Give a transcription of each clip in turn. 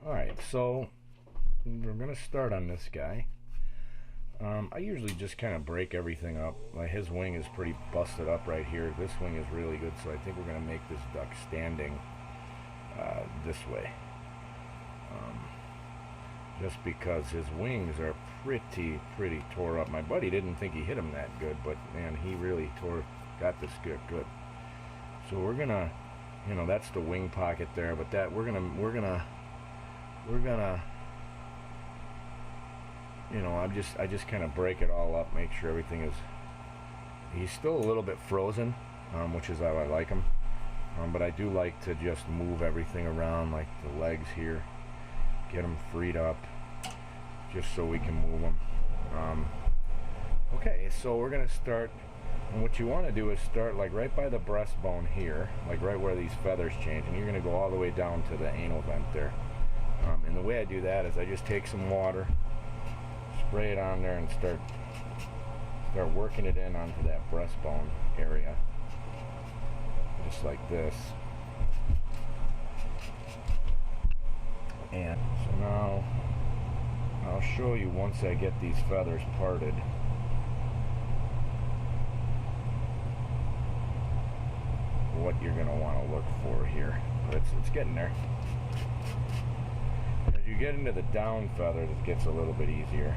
Alright, so we're going to start on this guy. I usually just kind of break everything up. Like his wing is pretty busted up right here. This wing is really good, so I think we're going to make this duck standing this way. Just because his wings are pretty tore up. My buddy didn't think he hit him that good, but man, he really got this good. So we're gonna, that's the wing pocket there, but that we're gonna, I just kind of break it all up, make sure everything is. He's still a little bit frozen, which is how I like him. But I do like to just move everything around, like the legs here, get them freed up, just so we can move them. Okay, so we're gonna start, and what you want to do is start like right by the breastbone here, like right where these feathers change, and you're gonna go all the way down to the anal vent there. And the way I do that is I just take some water, spray it on there, and start working it in onto that breastbone area, just like this. And so now I'll show you once I get these feathers parted. What you're going to want to look for here, but it's getting there. As you get into the down feathers, it gets a little bit easier.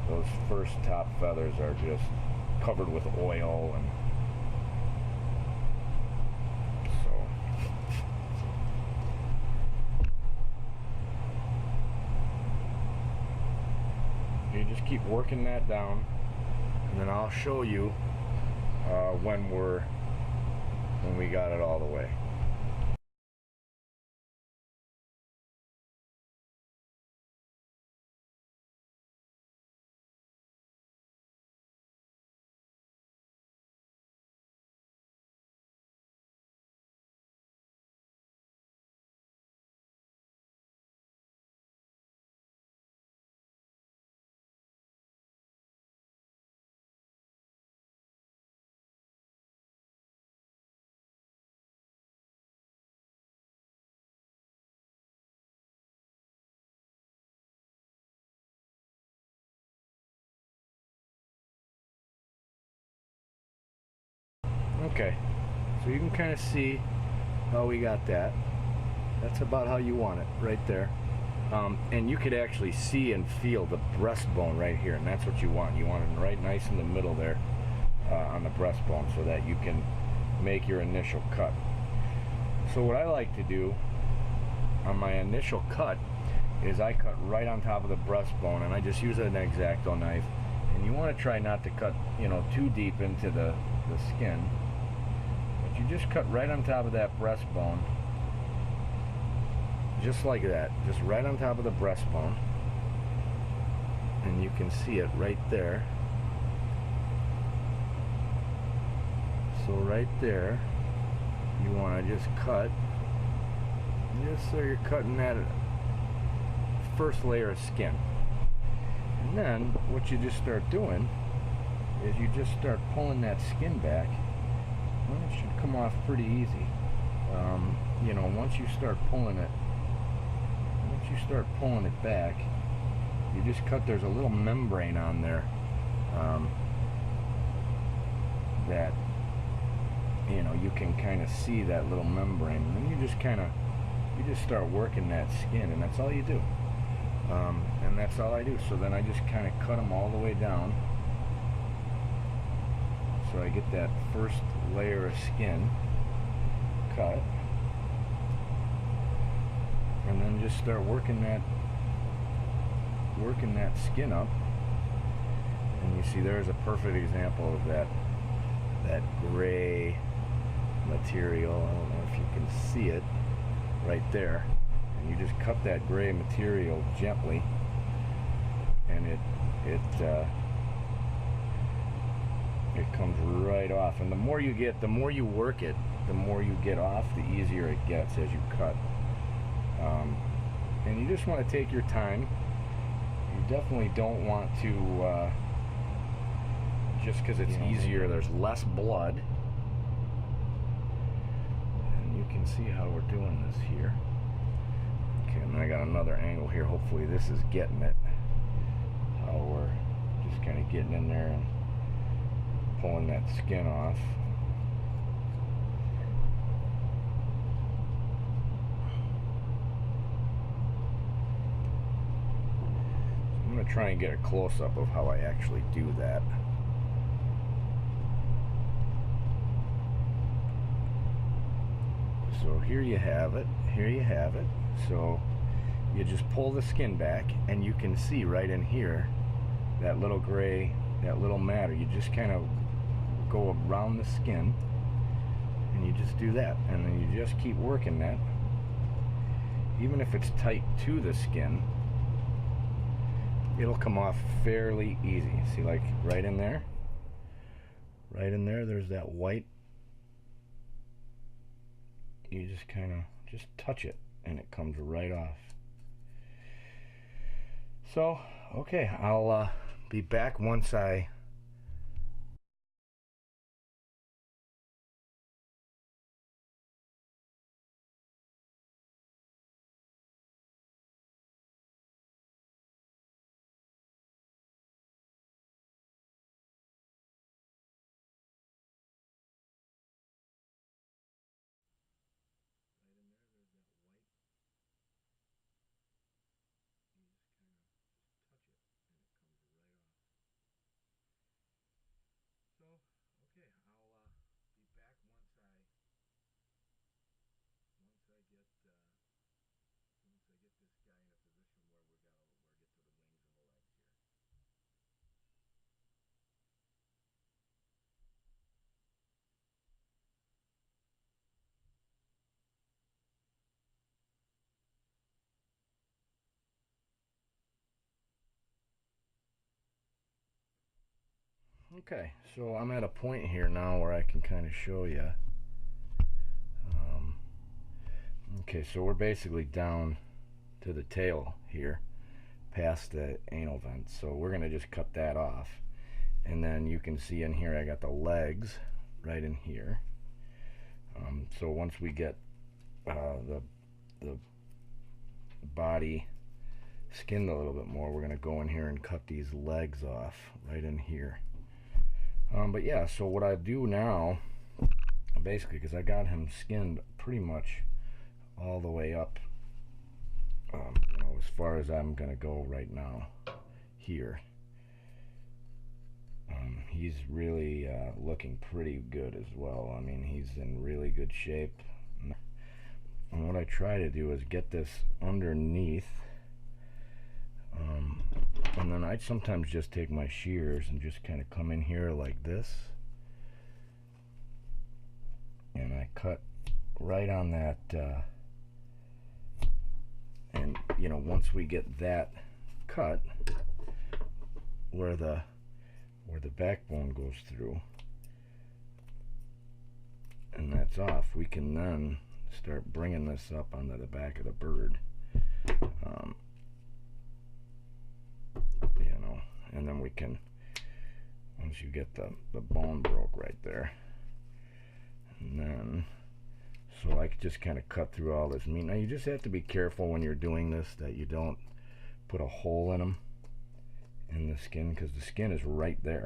Those first top feathers are just covered with oil, and so you just keep working that down, and then I'll show you when we got it all the way. Okay, so you can kind of see how we got that. That's about how you want it, right there. And you could actually see and feel the breastbone right here, and that's what you want. You want it right nice in the middle there on the breastbone, so that you can make your initial cut. So what I like to do on my initial cut is I cut right on top of the breastbone, and I just use an X-Acto knife. And you want to try not to cut, too deep into the skin. You just cut right on top of that breastbone, just like that, just right on top of the breastbone, and you can see it right there. So right there, you want to just cut, just so you're cutting that first layer of skin. And then what you just start doing is you just start pulling that skin back. Well, it should come off pretty easy. Once you start pulling it back, you just cut. There's a little membrane on there that you can kind of see that little membrane, and then you just start working that skin, and that's all you do. And that's all I do. So then I just kind of cut them all the way down. So I get that first layer of skin cut, and then just start working that skin up. And you see there's a perfect example of that gray material. I don't know if you can see it right there. And you just cut that gray material gently, and it comes right off. And the more you work it, the more you get off, the easier it gets as you cut. And you just want to take your time. You definitely don't want to, just because it's easier, there's less blood. And you can see how we're doing this here. Okay, And I got another angle here. Hopefully this is getting it. How we're just kind of getting in there and pulling that skin off. So I'm going to try and get a close-up of how I actually do that. So here you have it. Here you have it. So you just pull the skin back, and you can see right in here that little gray, that little matter. You just kind of go around the skin, and you just do that, and then you just keep working that. Even if it's tight to the skin, it'll come off fairly easy. See, like right in there, there's that white. You just kind of just touch it and it comes right off. So okay, I'll be back once I Okay, so I'm at a point here now where I can kind of show you. Okay, so we're basically down to the tail here, past the anal vent. So we're gonna just cut that off, and then you can see in here I got the legs right in here. So once we get the body skinned a little bit more, we're gonna go in here and cut these legs off right in here. But yeah, so what I do now, basically, because I got him skinned pretty much all the way up, you know, as far as I'm gonna go right now here. He's really looking pretty good as well. I mean, he's in really good shape. And what I try to do is get this underneath, and then I sometimes just take my shears and just kind of come in here like this, and I cut right on that, and you know, once we get that cut where the backbone goes through, and that's off, we can then start bringing this up onto the back of the bird. You know, and then we can, once you get the bone broke right there, and then, so I just kind of cut through all this meat. Now you just have to be careful when you're doing this that you don't put a hole in them, in the skin, because the skin is right there.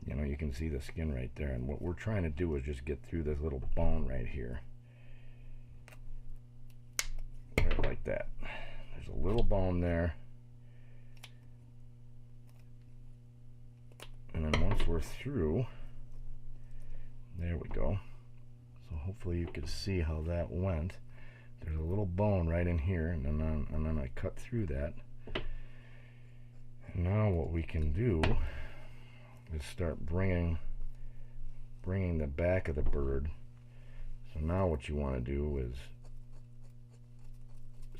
You know, you can see the skin right there, and what we're trying to do is just get through this little bone right here, right like that. There's a little bone there, and then once we're through, there we go. So hopefully you can see how that went. There's a little bone right in here, and then I cut through that. And now what we can do is start bringing the back of the bird. So now what you want to do is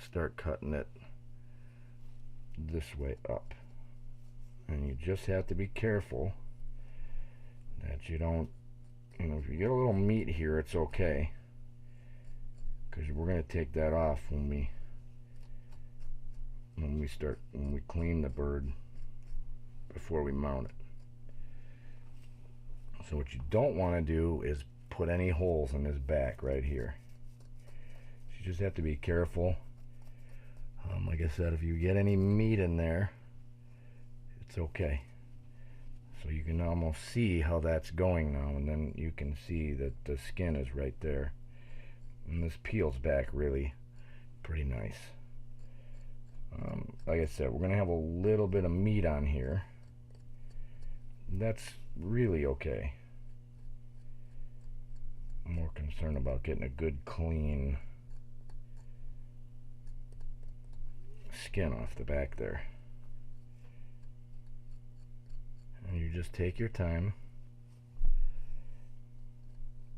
start cutting it this way up, and you just have to be careful that you don't, you know, if you get a little meat here, it's okay, because we're going to take that off when we clean the bird before we mount it. So what you don't want to do is put any holes in his back right here. So you just have to be careful Like I said, if you get any meat in there, it's okay. So you can almost see how that's going now, and then you can see that the skin is right there. And this peels back really pretty nice. Like I said, we're going to have a little bit of meat on here. That's really okay. I'm more concerned about getting a good clean skin off the back there. And you just take your time.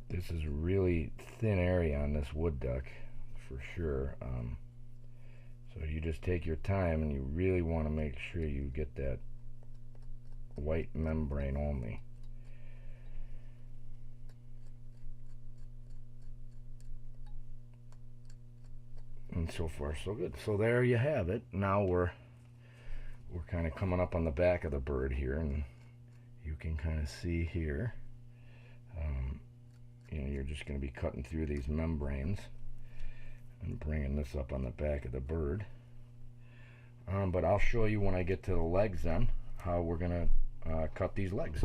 This is really thin area on this wood duck for sure. So you just take your time, and you really want to make sure you get that white membrane only. And so far so good. So there you have it. Now we're kind of coming up on the back of the bird here, and you can kind of see here, you know, you're just going to be cutting through these membranes and bringing this up on the back of the bird. But I'll show you when I get to the legs then how we're going to cut these legs.